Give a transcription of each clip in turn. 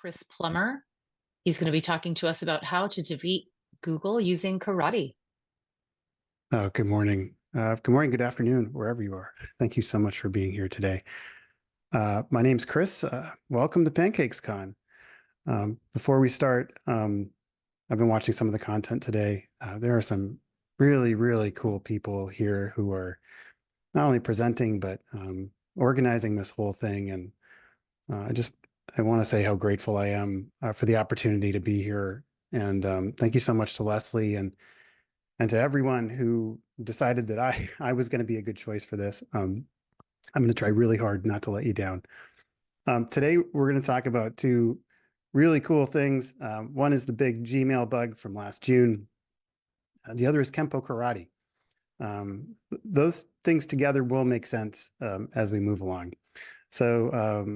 Chris Plummer. He's going to be talking to us about how to defeat Google using karate. Oh, good morning. Good morning, good afternoon, wherever you are. Thank you so much for being here today. My name's Chris. Welcome to PancakesCon. Before we start, I've been watching some of the content today. There are some really, really cool people here who are not only presenting, but organizing this whole thing. And I want to say how grateful I am for the opportunity to be here. And thank you so much to Leslie and to everyone who decided that I was going to be a good choice for this. I'm going to try really hard not to let you down. Today, we're going to talk about two really cool things. One is the big Gmail bug from last June. The other is Kempo Karate. Those things together will make sense as we move along. So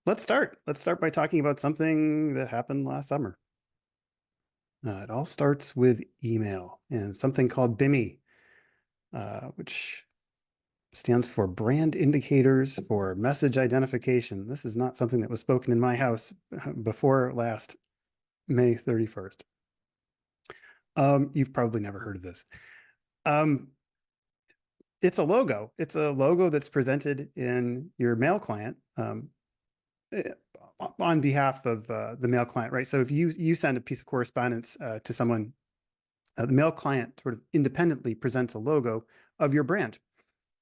let's start. Let's start by talking about something that happened last summer. It all starts with email and something called BIMI, which stands for Brand Indicators for Message Identification. This is not something that was spoken in my house before last May 31st. You've probably never heard of this. It's a logo. It's a logo that's presented in your mail client on behalf of the mail client, right? So if you send a piece of correspondence to someone, the mail client sort of independently presents a logo of your brand.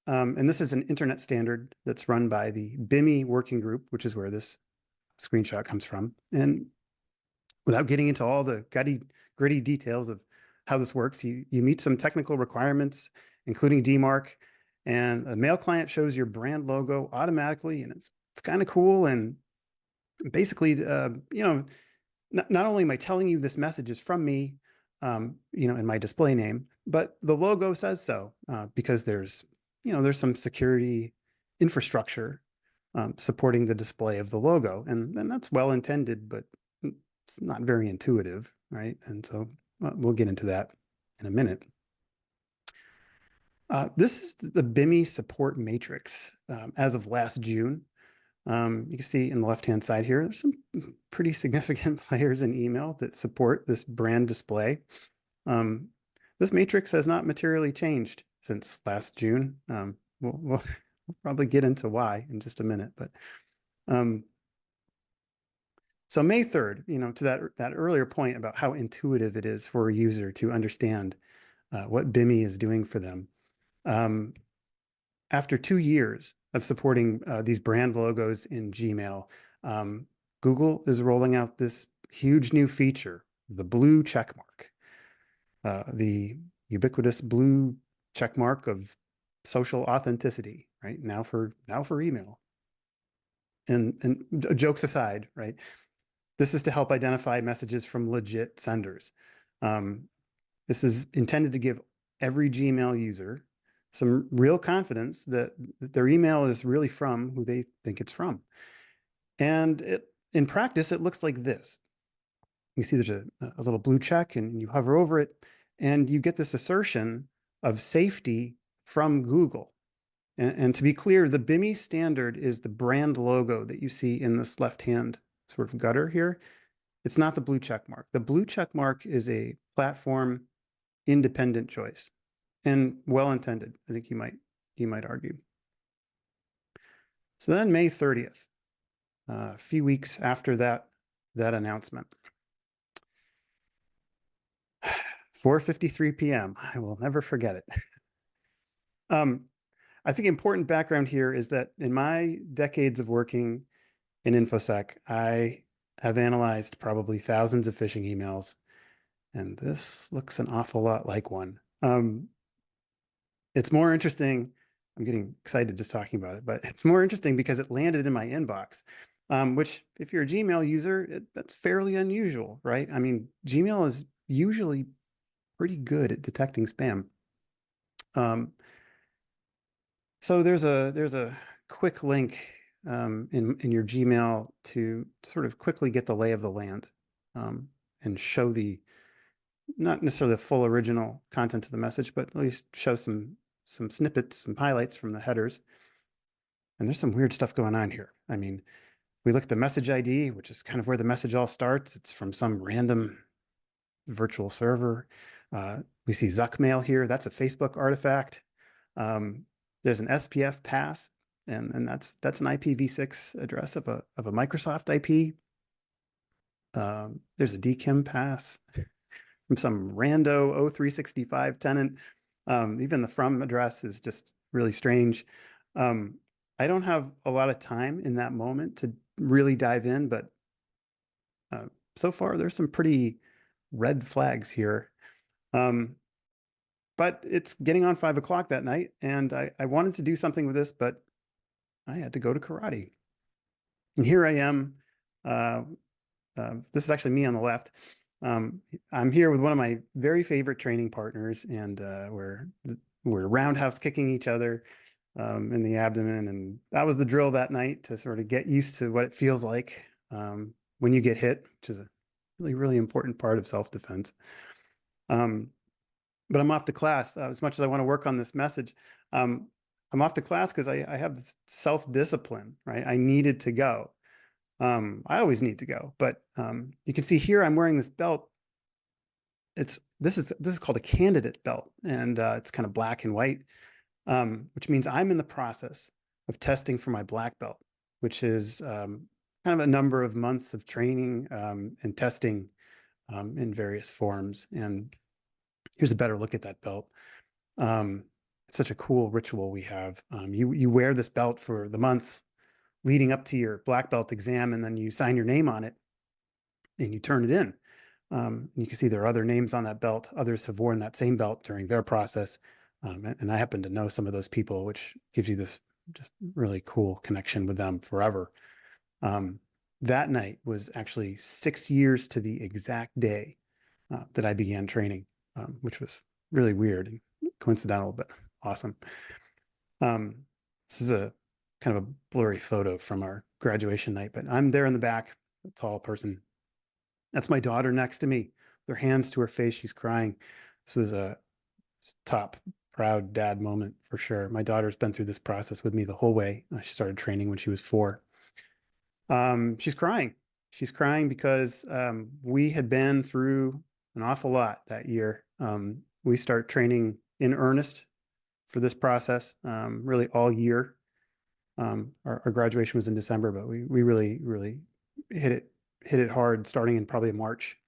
And this is an internet standard that's run by the BIMI working group, which is where this screenshot comes from. And without getting into all the gritty details of how this works, you meet some technical requirements, including DMARC, and a mail client shows your brand logo automatically, and it's kind of cool. And basically, not only am I telling you this message is from me, in my display name, but the logo says so because there's some security infrastructure supporting the display of the logo, and that's well intended, but it's not very intuitive, right? And so we'll get into that in a minute. This is the BIMI support matrix as of last June. You can see in the left-hand side here, there's some pretty significant players in email that support this brand display. This matrix has not materially changed since last June. We'll probably get into why in just a minute, but so May 3rd, to that earlier point about how intuitive it is for a user to understand what BIMI is doing for them. After 2 years of supporting these brand logos in Gmail, Google is rolling out this huge new feature, the blue check mark, the ubiquitous blue check mark of social authenticity, right? Now for email. And jokes aside, right? This is to help identify messages from legit senders. This is intended to give every Gmail user some real confidence that their email is really from who they think it's from. And in practice, it looks like this. You see there's a little blue check, and you hover over it, and you get this assertion of safety from Google. And to be clear, the BIMI standard is the brand logo that you see in this left-hand sort of gutter here. It's not the blue check mark. The blue check mark is a platform independent choice. And well-intended, I think you might argue. So then May 30th, a few weeks after that announcement, 4:53 p.m. I will never forget it. I think important background here is that in my decades of working in InfoSec, I have analyzed probably thousands of phishing emails, and this looks an awful lot like one. It's more interesting. I'm getting excited just talking about it, but it's more interesting because it landed in my inbox, which if you're a Gmail user, that's fairly unusual, right? I mean, Gmail is usually pretty good at detecting spam. So there's a quick link in your Gmail to sort of quickly get the lay of the land and show not necessarily the full original content of the message, but at least show some snippets, some highlights from the headers. And there's some weird stuff going on here. I mean, We look at the message ID, which is kind of where the message all starts. It's from some random virtual server. We see Zuckmail here. That's a Facebook artifact. There's an SPF pass, and that's an IPv6 address of a Microsoft IP. There's a DKIM pass from some rando O365 tenant. Even the from address is just really strange. I don't have a lot of time in that moment to really dive in, but so far there's some pretty red flags here. But it's getting on 5 o'clock that night, and I wanted to do something with this, but I had to go to karate. And here I am. This is actually me on the left. I'm here with one of my very favorite training partners, and we're roundhouse kicking each other in the abdomen. And that was the drill that night to sort of get used to what it feels like when you get hit, which is a really, really important part of self-defense. But I'm off to class. As much as I want to work on this message, I'm off to class because I have this self-discipline, right? I needed to go. I always need to go, but you can see here I'm wearing this belt. This is called a candidate belt, and it's kind of black and white, which means I'm in the process of testing for my black belt, which is kind of a number of months of training and testing in various forms. And here's a better look at that belt. It's such a cool ritual we have. You wear this belt for the months leading up to your black belt exam, and then you sign your name on it and you turn it in. You can see there are other names on that belt. Others have worn that same belt during their process. And I happen to know some of those people, which gives you this just really cool connection with them forever. That night was actually 6 years to the exact day that I began training, which was really weird and coincidental, but awesome. This is a kind of a blurry photo from our graduation night, but I'm there in the back, a tall person. That's my daughter next to me, with her hands to her face. She's crying. This was a top proud dad moment for sure. My daughter's been through this process with me the whole way. She started training when she was 4. She's crying. She's crying because we had been through an awful lot that year. We start training in earnest for this process really all year. Our graduation was in December, but we really, really hit it hard starting in probably March.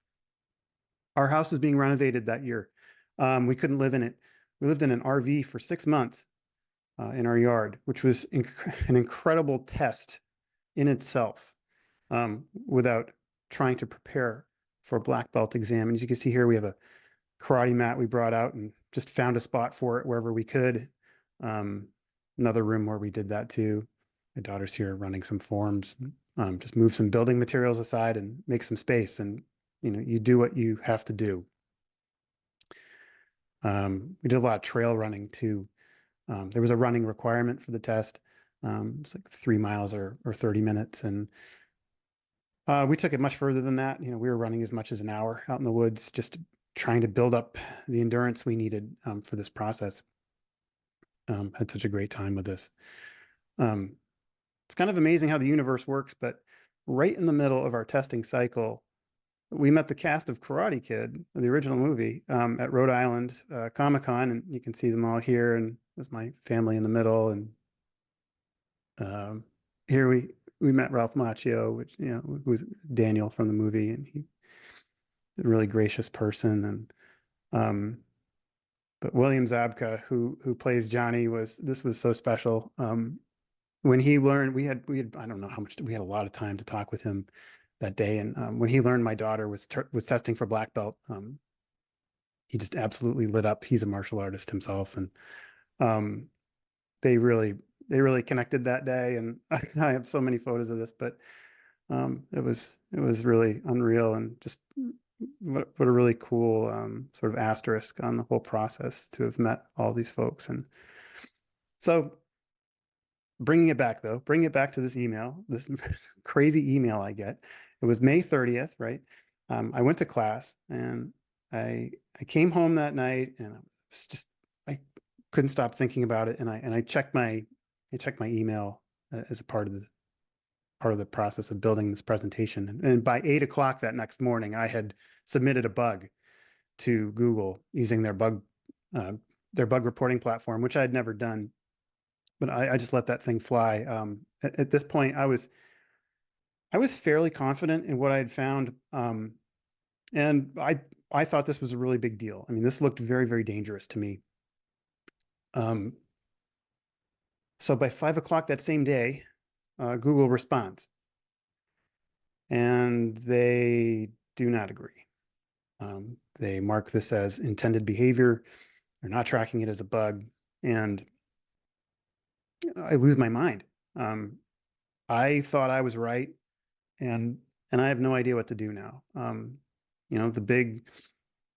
Our house was being renovated that year. We couldn't live in it. We lived in an RV for 6 months in our yard, which was an incredible test in itself without trying to prepare for a black belt exam. And as you can see here, we have a karate mat we brought out and just found a spot for it wherever we could. Another room where we did that too. My daughter's here running some forms. Just move some building materials aside and make some space. And you do what you have to do. We did a lot of trail running too. There was a running requirement for the test. It's like 3 miles or 30 minutes. And we took it much further than that. We were running as much as an hour out in the woods, just trying to build up the endurance we needed for this process. Had such a great time with this. It's kind of amazing how the universe works, but right in the middle of our testing cycle, we met the cast of Karate Kid, the original movie, at Rhode Island Comic-Con, and you can see them all here, and there's my family in the middle. And here we met Ralph Macchio, which who was Daniel from the movie, and he's a really gracious person. And but William Zabka, who plays Johnny, was so special. When he learned, we had I don't know how much, we had a lot of time to talk with him that day. And when he learned my daughter was testing for black belt, he just absolutely lit up. He's a martial artist himself, and they really connected that day. And I have so many photos of this, but it was really unreal, and just what a really cool sort of asterisk on the whole process to have met all these folks. And so bringing it back to this email, this crazy email I get. It was May 30th, right? I went to class, and I came home that night, and I couldn't stop thinking about it. And I checked my email as a part of part of the process of building this presentation. And by 8 o'clock that next morning, I had submitted a bug to Google using their bug reporting platform, which I had never done. But I just let that thing fly. At this point, I was fairly confident in what I had found, and I thought this was a really big deal. I mean, this looked very, very dangerous to me. So by 5 o'clock that same day, Google responds, and they do not agree. They mark this as intended behavior. They're not tracking it as a bug, and I lose my mind. I thought I was right, and I have no idea what to do now. The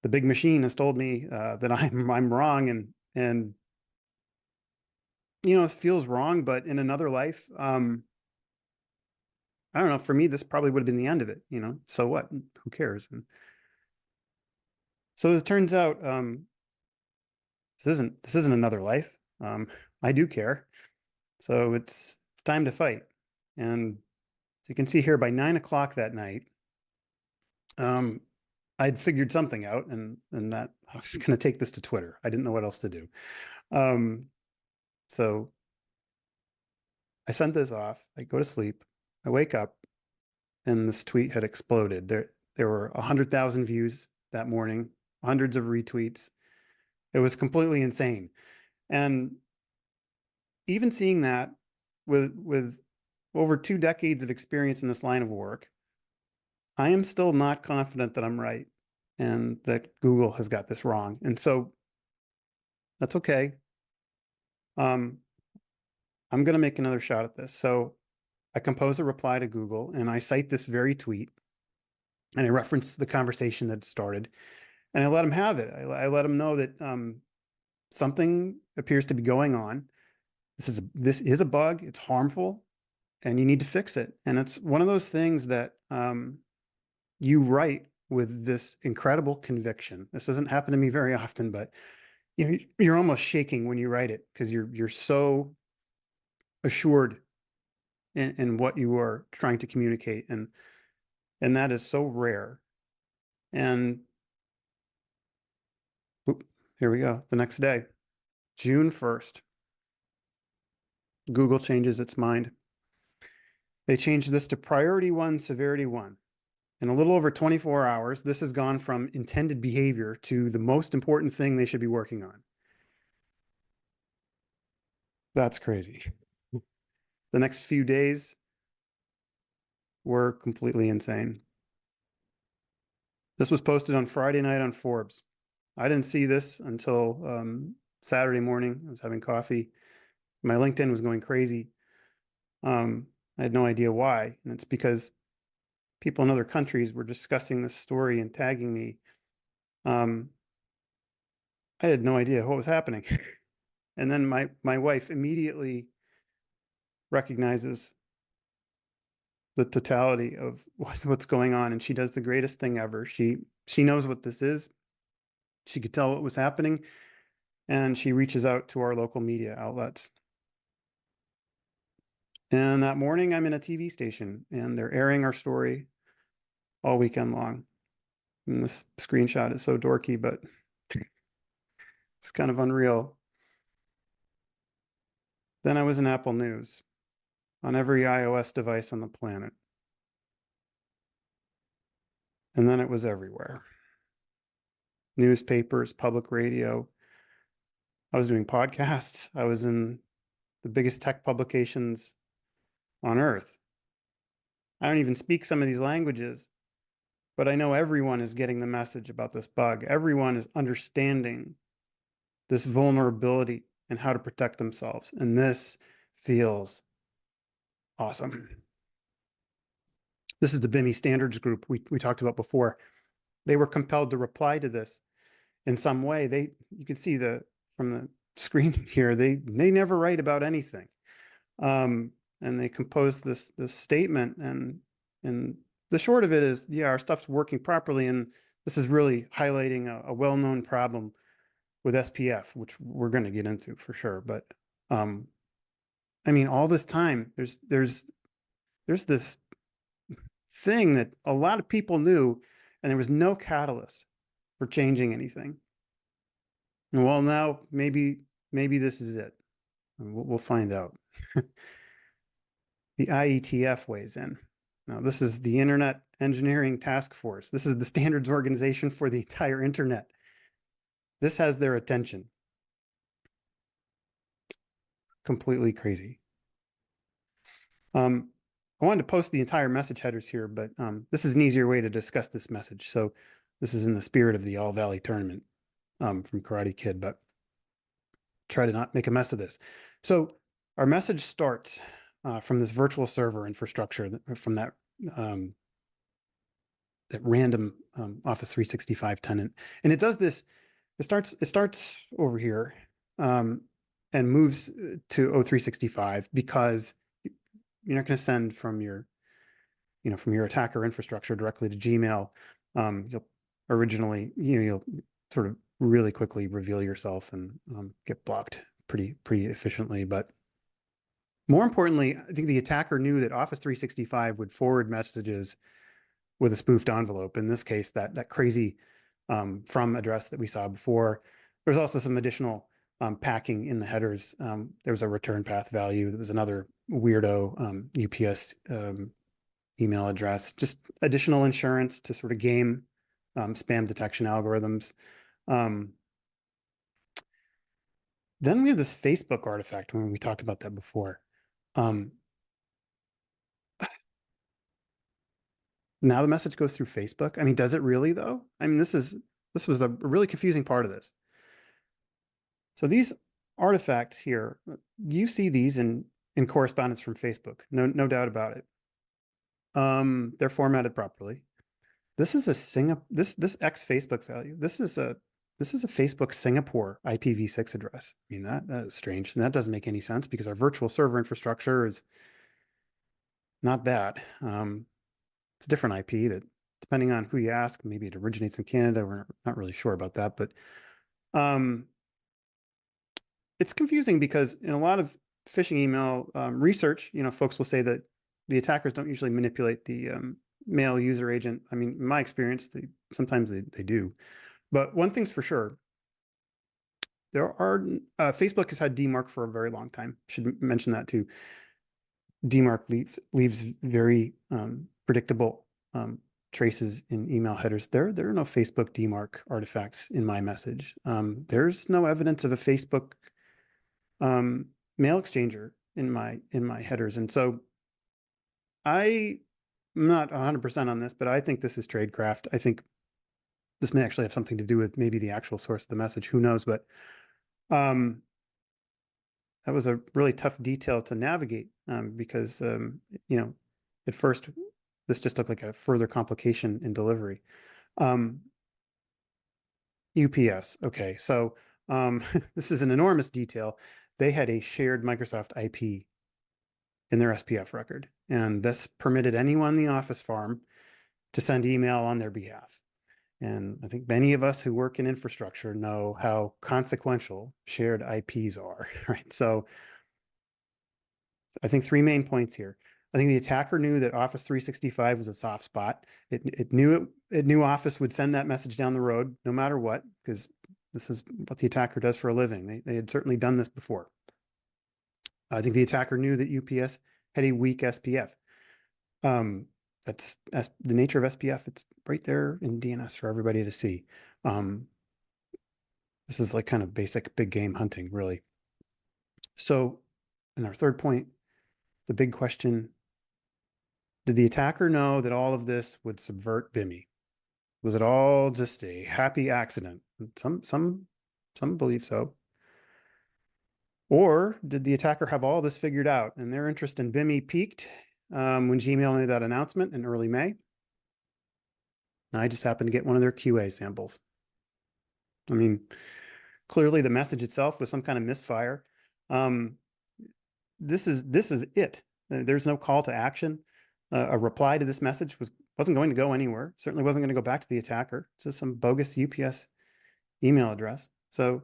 big machine has told me that I'm wrong, and it feels wrong. But in another life, I don't know. For me, this probably would have been the end of it. So what? Who cares? And so as it turns out, this isn't another life. I do care. So it's time to fight. And as you can see here, by 9 o'clock that night, I'd figured something out, and that I was going to take this to Twitter. I didn't know what else to do. So I sent this off. I go to sleep. I wake up, and this tweet had exploded. There were 100,000 views that morning, hundreds of retweets. It was completely insane. And even seeing that with over 2 decades of experience in this line of work, I am still not confident that I'm right and that Google has got this wrong. And so that's okay. I'm going to make another shot at this. So I compose a reply to Google, and I cite this very tweet, and I reference the conversation that started, and I let them have it. I let them know that something appears to be going on. This is a bug. It's harmful, and you need to fix it. And it's one of those things that you write with this incredible conviction. This doesn't happen to me very often, but you're almost shaking when you write it because you're so assured in what you are trying to communicate, and that is so rare. And here we go. The next day, June 1st, Google changes its mind. They changed this to priority 1, severity 1. In a little over 24 hours, this has gone from intended behavior to the most important thing they should be working on. That's crazy. The next few days were completely insane. This was posted on Friday night on Forbes. I didn't see this until Saturday morning. I was having coffee. My LinkedIn was going crazy. I had no idea why. And it's because people in other countries were discussing this story and tagging me. I had no idea what was happening. And then my wife immediately recognizes the totality of what's going on, and she does the greatest thing ever. She knows what this is. She could tell what was happening, and she reaches out to our local media outlets. And that morning, I'm in a TV station, and they're airing our story all weekend long. And this screenshot is so dorky, but it's kind of unreal. Then I was in Apple News on every iOS device on the planet. And then it was everywhere. Newspapers, public radio. I was doing podcasts. I was in the biggest tech publications on earth. I don't even speak some of these languages, but I know everyone is getting the message about this bug. Everyone is understanding this vulnerability and how to protect themselves. And this feels awesome. This is the BIMI standards group we talked about before. They were compelled to reply to this in some way. You can see from the screen here, they never write about anything. And they composed this statement, and the short of it is, yeah, our stuff's working properly, and this is really highlighting a well-known problem with SPF, which we're going to get into for sure. But I mean, all this time, there's there's this thing that a lot of people knew, and there was no catalyst for changing anything. And well, now maybe this is it. And we'll find out. The IETF weighs in. Now, this is the Internet Engineering Task Force. This is the standards organization for the entire internet. This has their attention. Completely crazy. I wanted to post the entire message headers here, but this is an easier way to discuss this message. So this is in the spirit of the All Valley tournament from Karate Kid, but try to not make a mess of this. So our message starts from this virtual server infrastructure, from that random Office 365 tenant. And it does this, it starts over here and moves to O365 because you're not going to send from your, from your attacker infrastructure directly to Gmail. You'll originally, you'll sort of really quickly reveal yourself and get blocked pretty efficiently. But more importantly, I think the attacker knew that Office 365 would forward messages with a spoofed envelope. In this case, that crazy from address that we saw before. There's also some additional packing in the headers. There was a return path value. There was another weirdo UPS email address, just additional insurance to sort of game spam detection algorithms. Then we have this Facebook artifact when we talked about that before. Now the message goes through Facebook. I mean, does it really though? I mean, this was a really confusing part of this. So these artifacts here, you see these in correspondence from Facebook. No doubt about it. They're formatted properly. This is a this X Facebook value. This is a Facebook Singapore IPv6 address. I mean, that is strange. And that doesn't make any sense because our virtual server infrastructure is not that. It's a different IP that, depending on who you ask, maybe it originates in Canada. We're not really sure about that, but it's confusing because in a lot of phishing email research, folks will say that the attackers don't usually manipulate the mail user agent. I mean, in my experience, sometimes they do. But one thing's for sure, there are Facebook has had DMARC for a very long time. Should mention that too. DMARC leaves very predictable traces in email headers. There are no Facebook DMARC artifacts in my message. There's no evidence of a Facebook mail exchanger in my headers, and so I'm not 100% on this, but I think this is tradecraft. I think this may actually have something to do with maybe the actual source of the message. Who knows? But that was a really tough detail to navigate because at first this just looked like a further complication in delivery. UPS. Okay, so this is an enormous detail. They had a shared Microsoft IP in their SPF record, and this permitted anyone in the office farm to send email on their behalf. And I think many of us who work in infrastructure know how consequential shared IPs are, right? So I think 3 main points here. I think the attacker knew that Office 365 was a soft spot. It knew Office would send that message down the road no matter what, because this is what the attacker does for a living. They had certainly done this before. I think the attacker knew that UPS had a weak SPF. That's the nature of SPF. It's right there in DNS for everybody to see. This is like kind of basic big game hunting, really. So in our third point, the big question, did the attacker know that all of this would subvert BIMI? Was it all just a happy accident? Some believe so. Or did the attacker have all this figured out and their interest in BIMI peaked when Gmail made that announcement in early May? I just happened to get one of their QA samples. I mean, clearly the message itself was some kind of misfire. This is it. There's no call to action. A reply to this message wasn't going to go anywhere. Certainly wasn't going to go back to the attacker. It's just some bogus UPS email address. So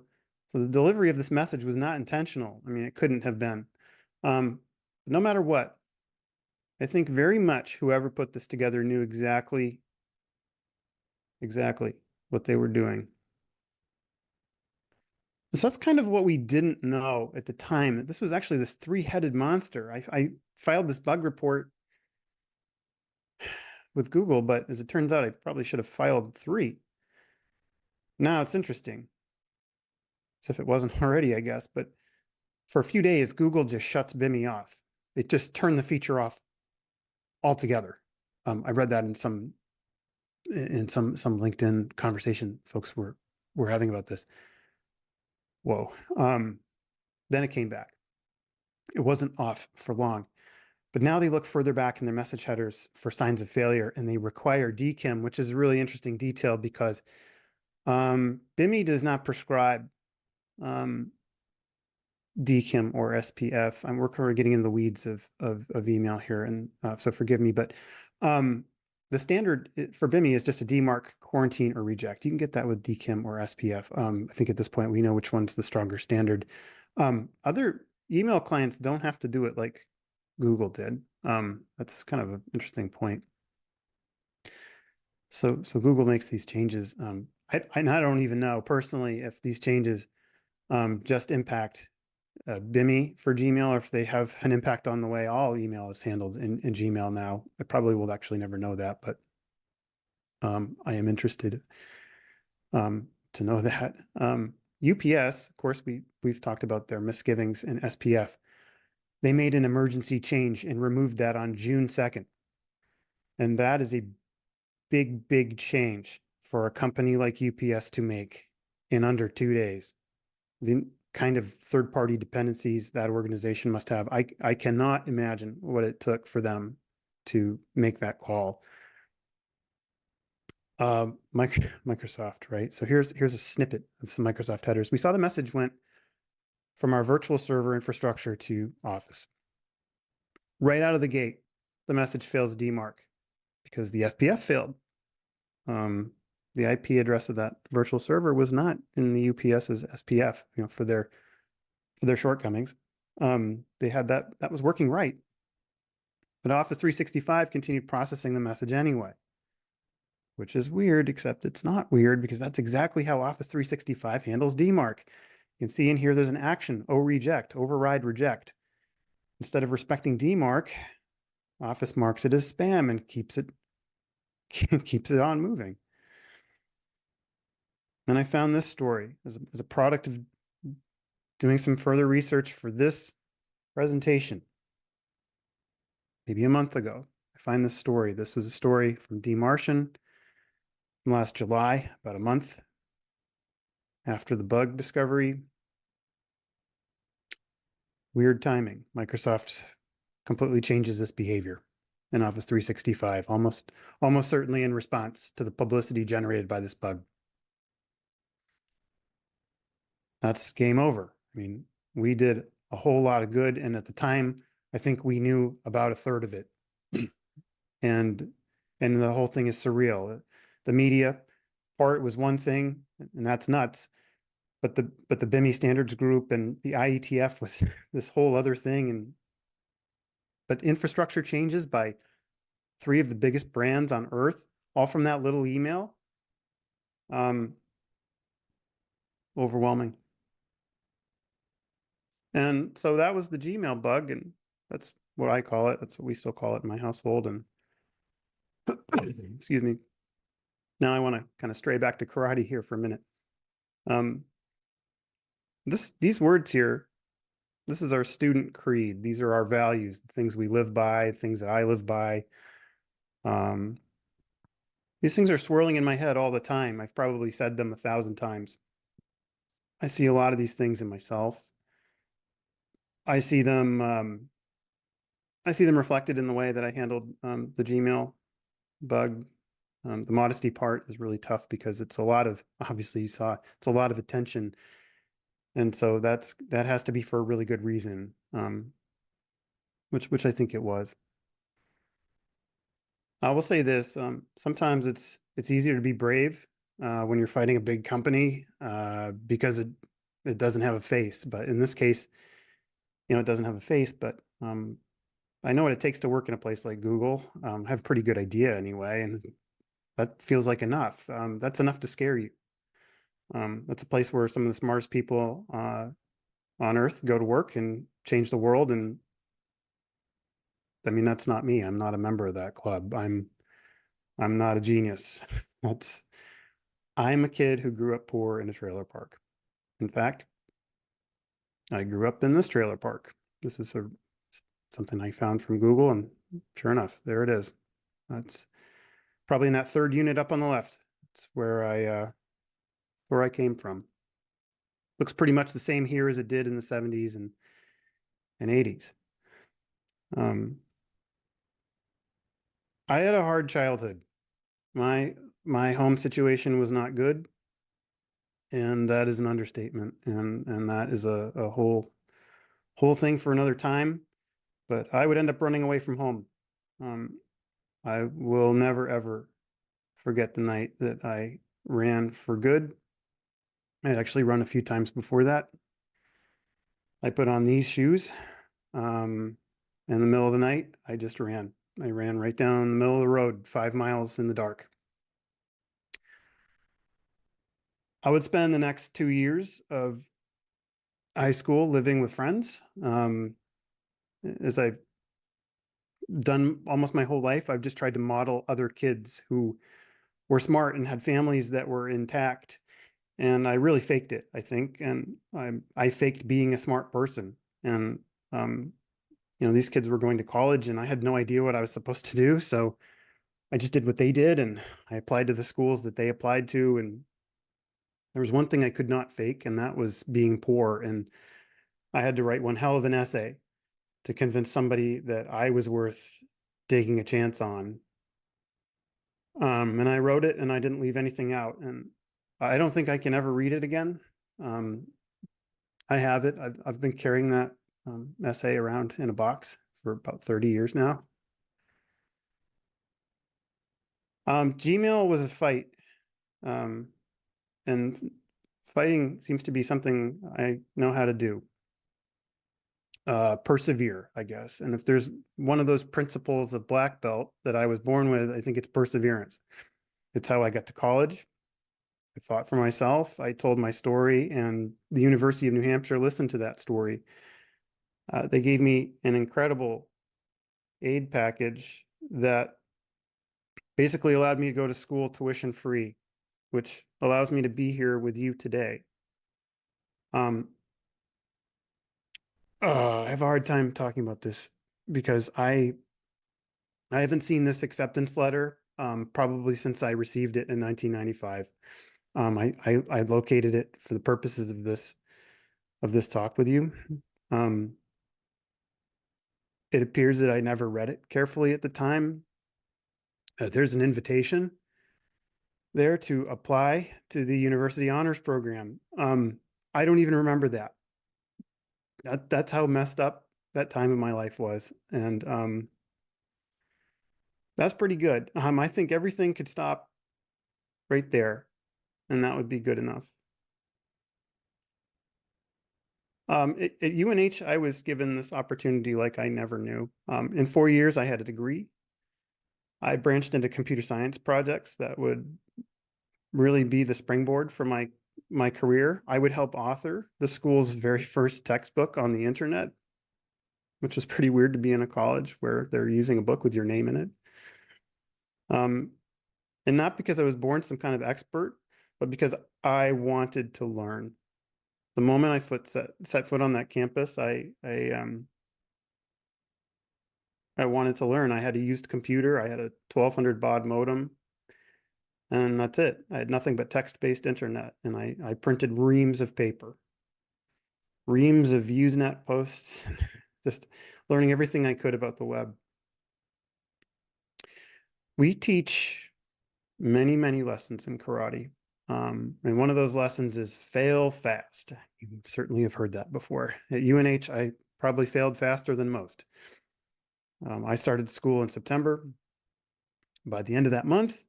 the delivery of this message was not intentional. I mean, it couldn't have been. No matter what, I think very much whoever put this together knew exactly what they were doing. So that's kind of what we didn't know at the time. This was actually this three-headed monster. I filed this bug report with Google, but as it turns out, I probably should have filed three. Now it's interesting. So if it wasn't already, I guess, but for a few days, Google just shuts Bimmy off. It just turned the feature off altogether. I read that in some LinkedIn conversation folks were having about this. Whoa. Then it came back. It wasn't off for long, but now they look further back in their message headers for signs of failure, and they require DKIM, which is a really interesting detail because Bimmy does not prescribe DKIM or SPF. We're kind of getting in the weeds of email here, and so forgive me, but the standard for Bimmy is just a DMARC, quarantine, or reject. You can get that with DKIM or SPF. I think at this point we know which one's the stronger standard. Other email clients don't have to do it like Google did. That's kind of an interesting point. So Google makes these changes. I don't even know personally if these changes just impact Bimmy for Gmail, or if they have an impact on the way all email is handled in Gmail now. I probably will actually never know that, but I am interested to know that. UPS, of course, we've talked about their misgivings in SPF. They made an emergency change and removed that on June 2nd. And that is a big change for a company like UPS to make in under 2 days. The kind of third-party dependencies that organization must have. I cannot imagine what it took for them to make that call. Microsoft, right? So here's a snippet of some Microsoft headers. We saw the message went from our virtual server infrastructure to Office. Right out of the gate, the message fails DMARC because the SPF failed. The IP address of that virtual server was not in the UPS's SPF, for their shortcomings. They had that was working right, but Office 365 continued processing the message anyway, which is weird, except it's not weird because that's exactly how Office 365 handles DMARC. You can see in here there's an action, reject, override reject. Instead of respecting DMARC, Office marks it as spam and keeps it on moving. And I found this story as a product of doing some further research for this presentation. Maybe a month ago, I find this story. This was a story from DMartian from last July, about a month after the bug discovery. Weird timing. Microsoft completely changes this behavior in Office 365, almost certainly in response to the publicity generated by this bug. That's game over. I mean, we did a whole lot of good, and at the time, I think we knew about a third of it. and the whole thing is surreal. The media part was one thing, and that's nuts. But the Bimmy standards group and the IETF was this whole other thing. But infrastructure changes by 3 of the biggest brands on earth, all from that little email. Overwhelming. And so that was the Gmail bug, and that's what I call it. That's what we still call it in my household. And excuse me. Now I want to kind of stray back to karate here for a minute. These words here, this is our student creed. These are our values, the things we live by, things that I live by. These things are swirling in my head all the time. I've probably said them 1,000 times. I see a lot of these things in myself. I see them reflected in the way that I handled the Gmail bug. The modesty part is really tough because it's a lot of, obviously you saw, it's a lot of attention. And so that has to be for a really good reason, which I think it was. I will say this, sometimes it's easier to be brave when you're fighting a big company because it doesn't have a face. But in this case, it doesn't have a face, but I know what it takes to work in a place like Google. I have a pretty good idea anyway, and that feels like enough. That's enough to scare you. That's a place where some of the smartest people on Earth go to work and change the world. And I mean, that's not me. I'm not a member of that club. I'm not a genius. That's I'm a kid who grew up poor in a trailer park. In fact, I grew up in this trailer park. This is something I found from Google, and sure enough, there it is. That's probably in that third unit up on the left. It's where I came from. Looks pretty much the same here as it did in the 70s and 80s. I had a hard childhood. My home situation was not good, and that is an understatement. And that is a whole thing for another time. But I would end up running away from home. I will never ever forget the night that I ran for good. I had actually run a few times before that. I put on these shoes. In the middle of the night, I just ran. I ran right down the middle of the road, 5 miles in the dark. I would spend the next 2 years of high school living with friends. As I've done almost my whole life, I've just tried to model other kids who were smart and had families that were intact. And I really faked it, I think. And I faked being a smart person. And, these kids were going to college and I had no idea what I was supposed to do. So I just did what they did and I applied to the schools that they applied to. And there was one thing I could not fake, and that was being poor. And I had to write one hell of an essay to convince somebody that I was worth taking a chance on. And I wrote it and I didn't leave anything out. And I don't think I can ever read it again. I have it. I've been carrying that essay around in a box for about 30 years now. Gmail was a fight. And fighting seems to be something I know how to do. Persevere, I guess. And if there's one of those principles of black belt that I was born with, I think it's perseverance. It's how I got to college. I fought for myself. I told my story, and the University of New Hampshire listened to that story. They gave me an incredible aid package that basically allowed me to go to school tuition free, which allows me to be here with you today. I have a hard time talking about this because I haven't seen this acceptance letter probably since I received it in 1995. I located it for the purposes of this talk with you. It appears that I never read it carefully at the time. There's an invitation there to apply to the University Honors Program. I don't even remember that. That's how messed up that time in my life was. And that's pretty good. I think everything could stop right there, and that would be good enough. At UNH, I was given this opportunity like I never knew. In 4 years, I had a degree. I branched into computer science projects that would really be the springboard for my career. I would help author the school's very first textbook on the internet, which was pretty weird to be in a college where they're using a book with your name in it. And not because I was born some kind of expert, but because I wanted to learn. The moment I set foot on that campus, I wanted to learn. I had a used computer. I had a 1200 baud modem, and that's it. I had nothing but text-based internet, and I printed reams of paper, reams of Usenet posts, just learning everything I could about the web. We teach many, many lessons in karate. And one of those lessons is fail fast. You certainly have heard that before. At UNH, I probably failed faster than most. I started school in September. By the end of that month,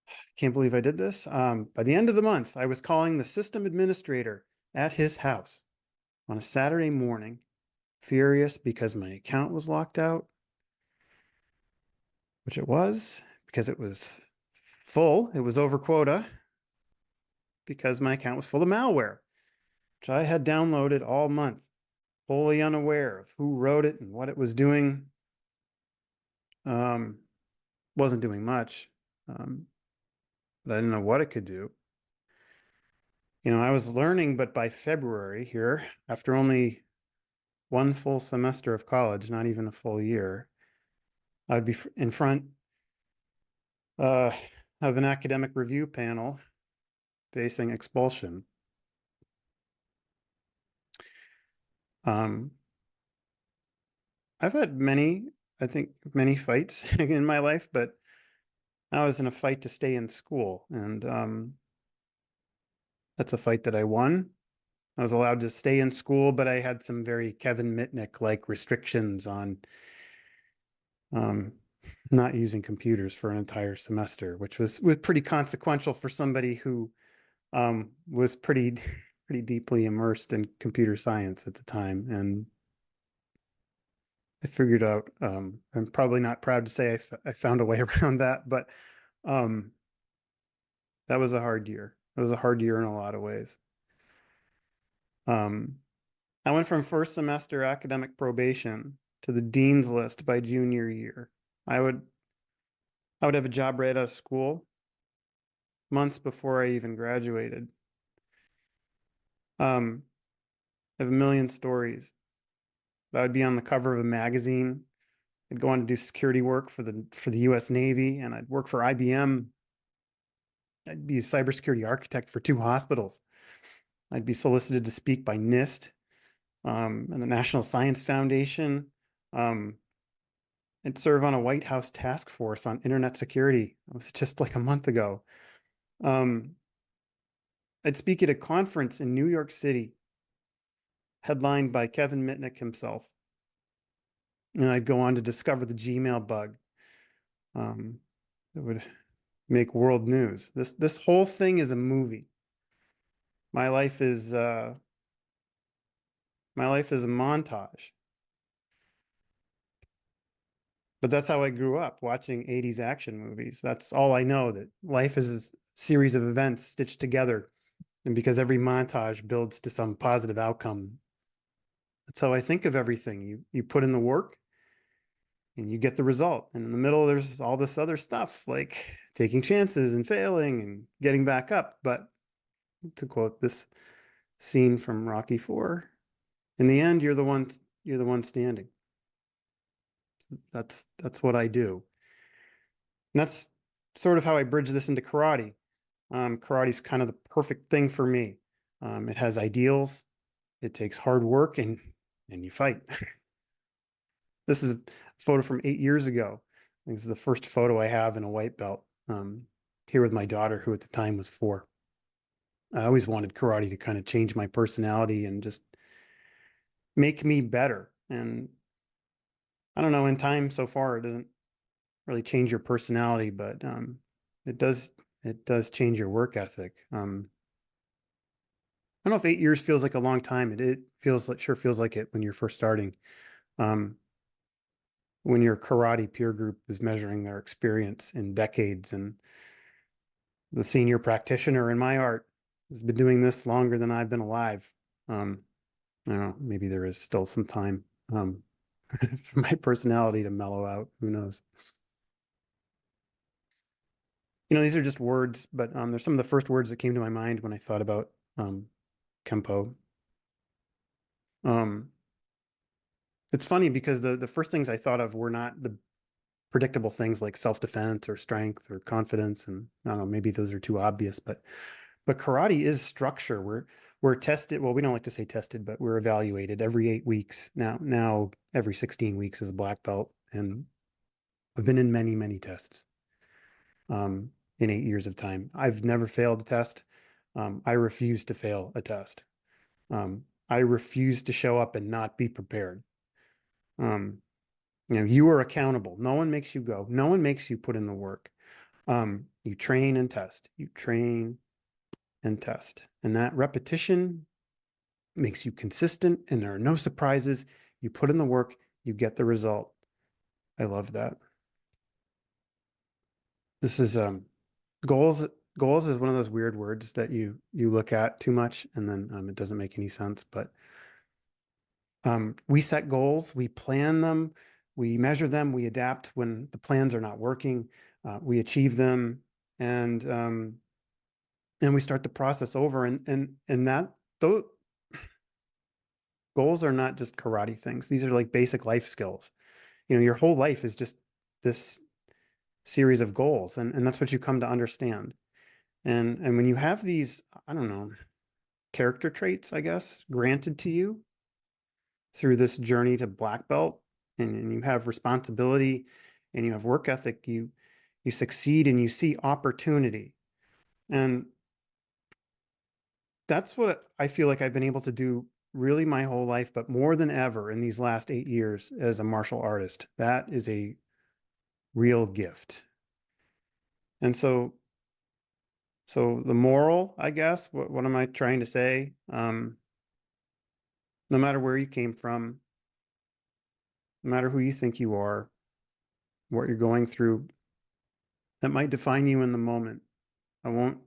I can't believe I did this. By the end of the month, I was calling the system administrator at his house on a Saturday morning furious because my account was locked out, which it was, because it was full. It was over quota because my account was full of malware, which I had downloaded all month, wholly unaware of who wrote it and what it was doing. Wasn't doing much, but I didn't know what it could do. I was learning, but by February here, after only one full semester of college, not even a full year, I'd be in front of an academic review panel facing expulsion. I've had many fights in my life, but I was in a fight to stay in school, and that's a fight that I won. I was allowed to stay in school, but I had some very Kevin Mitnick-like restrictions on not using computers for an entire semester, which was pretty consequential for somebody who was pretty deeply immersed in computer science at the time. And I figured out, I'm probably not proud to say I found a way around that, but that was a hard year. It was a hard year in a lot of ways. I went from first semester academic probation to the dean's list by junior year. I would have a job right out of school months before I even graduated. I have a million stories. I would be on the cover of a magazine. I'd go on to do security work for the US Navy, and I'd work for IBM. I'd be a cybersecurity architect for 2 hospitals. I'd be solicited to speak by NIST and the National Science Foundation. I'd serve on a White House task force on internet security. It was just like a month ago. I'd speak at a conference in New York City, headlined by Kevin Mitnick himself. And I'd go on to discover the Gmail bug. It would make world news. This whole thing is a movie. My life is a montage. But that's how I grew up, watching 80s action movies. That's all I know, that life is a series of events stitched together. And because every montage builds to some positive outcome, that's how I think of everything. You put in the work and you get the result. And in the middle, there's all this other stuff like taking chances and failing and getting back up. But to quote this scene from Rocky IV, in the end, you're the one standing. That's what I do. And that's sort of how I bridge this into karate. Karate's kind of the perfect thing for me. It has ideals. It takes hard work, and you fight. This is a photo from 8 years ago. This is the first photo I have in a white belt, here with my daughter, who at the time was 4. I always wanted karate to kind of change my personality and just make me better. And I don't know, in time so far, it doesn't really change your personality, but it does change your work ethic. I don't know if 8 years feels like a long time. It sure feels like it when you're first starting. When your karate peer group is measuring their experience in decades, and the senior practitioner in my art has been doing this longer than I've been alive. I don't know, maybe there is still some time for my personality to mellow out. Who knows? These are just words, but there's some of the first words that came to my mind when I thought about Kempo. It's funny because the first things I thought of were not the predictable things like self-defense or strength or confidence. And I don't know, maybe those are too obvious, but karate is structure. We're tested. Well, we don't like to say tested, but we're evaluated every 8 weeks. Now every 16 weeks is a black belt. And I've been in many, many tests in 8 years of time. I've never failed a test. I refuse to fail a test. I refuse to show up and not be prepared. You are accountable. No one makes you go. No one makes you put in the work. You train and test. You train and test. And that repetition makes you consistent, and there are no surprises. You put in the work, you get the result. I love that. This is goals. Goals is one of those weird words that you look at too much and then it doesn't make any sense. But we set goals, we plan them, we measure them, we adapt when the plans are not working, we achieve them, and we start the process over. And that those goals are not just karate things. These are like basic life skills. You know, your whole life is just this series of goals, and that's what you come to understand. And when you have these, I don't know, character traits, I guess, granted to you through this journey to black belt, and you have responsibility and you have work ethic, you succeed and you see opportunity. And that's what I feel like I've been able to do really my whole life, but more than ever in these last 8 years as a martial artist. That is a real gift. And so the moral, I guess, what am I trying to say? No matter where you came from, no matter who you think you are, what you're going through, that might define you in the moment. I won't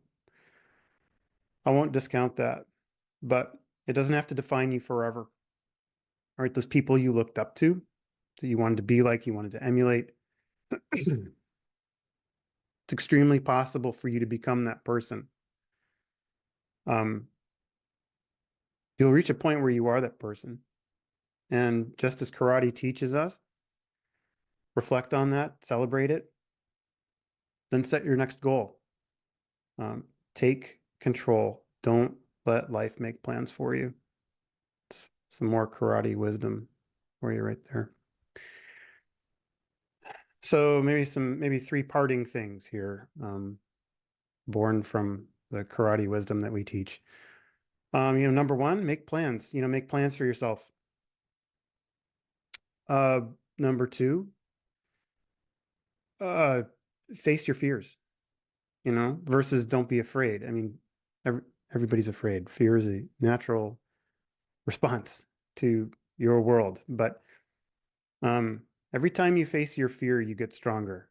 discount that, but it doesn't have to define you forever. All right, those people you looked up to, that you wanted to be like, you wanted to emulate, it's extremely possible for you to become that person. You'll reach a point where you are that person. And just as karate teaches us, reflect on that, celebrate it, then set your next goal. Take control. Don't let life make plans for you. It's some more karate wisdom for you right there. So maybe three parting things here, born from the karate wisdom that we teach. Number one, make plans. Make plans for yourself. Number two, face your fears. Versus don't be afraid. I mean, everybody's afraid. Fear is a natural response to your world, but every time you face your fear, you get stronger.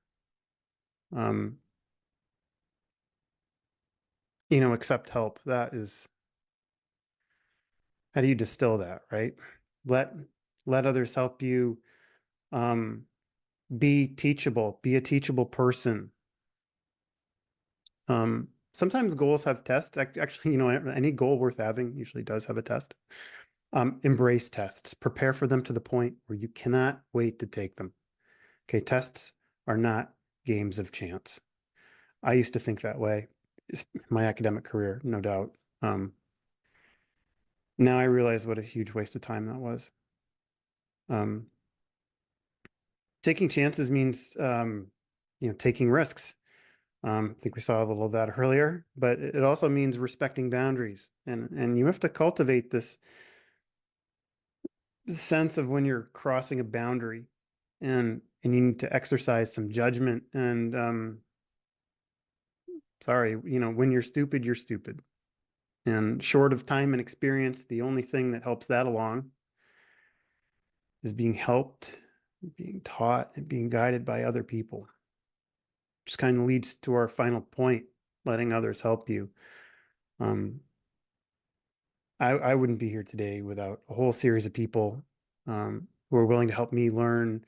Accept help. That is, how do you distill that, right? Let others help you. Be teachable. Be a teachable person. Sometimes goals have tests. Actually, any goal worth having usually does have a test. Embrace tests. Prepare for them to the point where you cannot wait to take them. Okay, tests are not games of chance. I used to think that way. My academic career, no doubt. Now I realize what a huge waste of time that was. Taking chances means, taking risks. I think we saw a little of that earlier, but it also means respecting boundaries, and you have to cultivate this sense of when you're crossing a boundary, and you need to exercise some judgment. And sorry, when you're stupid, you're stupid. And short of time and experience, the only thing that helps that along is being helped, being taught, and being guided by other people. Just kind of leads to our final point, letting others help you. I wouldn't be here today without a whole series of people who are willing to help me learn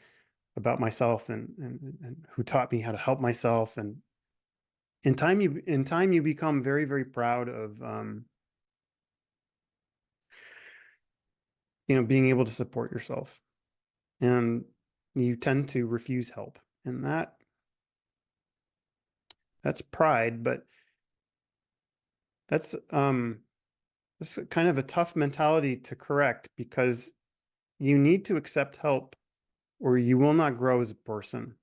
about myself, and who taught me how to help myself. And in time you become very, very proud of being able to support yourself, and you tend to refuse help, and that's pride. But that's kind of a tough mentality to correct, because you need to accept help or you will not grow as a person.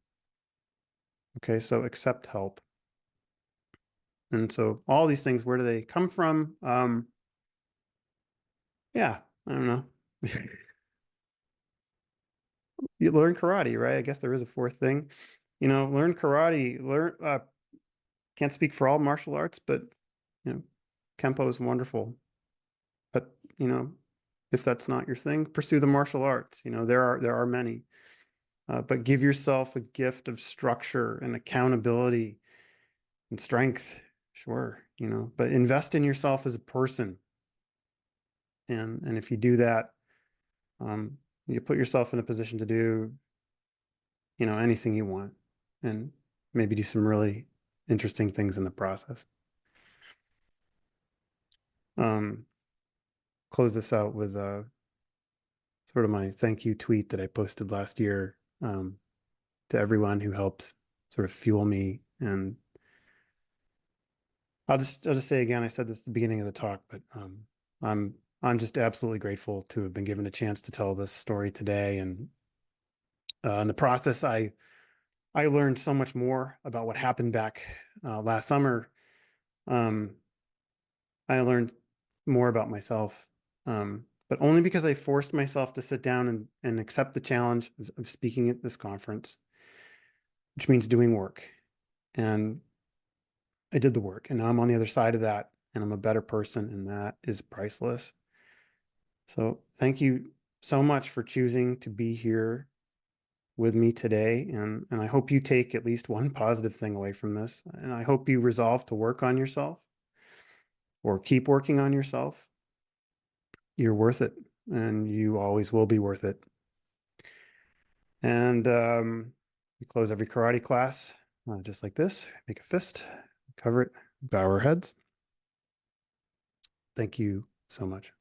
Okay, so accept help. And so all these things, where do they come from? Yeah, I don't know. You learn karate, right? I guess there is a fourth thing. Learn karate. Can't speak for all martial arts, but Kempo is wonderful. But If that's not your thing, pursue the martial arts. There are many, but give yourself a gift of structure and accountability and strength. Sure, but invest in yourself as a person. And if you do that, you put yourself in a position to do, anything you want, and maybe do some really interesting things in the process. Close this out with sort of my thank you tweet that I posted last year, to everyone who helped sort of fuel me. And I'll just say again, I said this at the beginning of the talk, but I'm just absolutely grateful to have been given a chance to tell this story today. And in the process, I learned so much more about what happened back last summer. I learned more about myself, but only because I forced myself to sit down and accept the challenge of speaking at this conference, which means doing work. And I did the work, and now I'm on the other side of that, and I'm a better person, and that is priceless. So thank you so much for choosing to be here with me today. And I hope you take at least one positive thing away from this. And I hope you resolve to work on yourself or keep working on yourself. You're worth it, and you always will be worth it. And we close every karate class just like this. Make a fist, cover it, bow our heads. Thank you so much.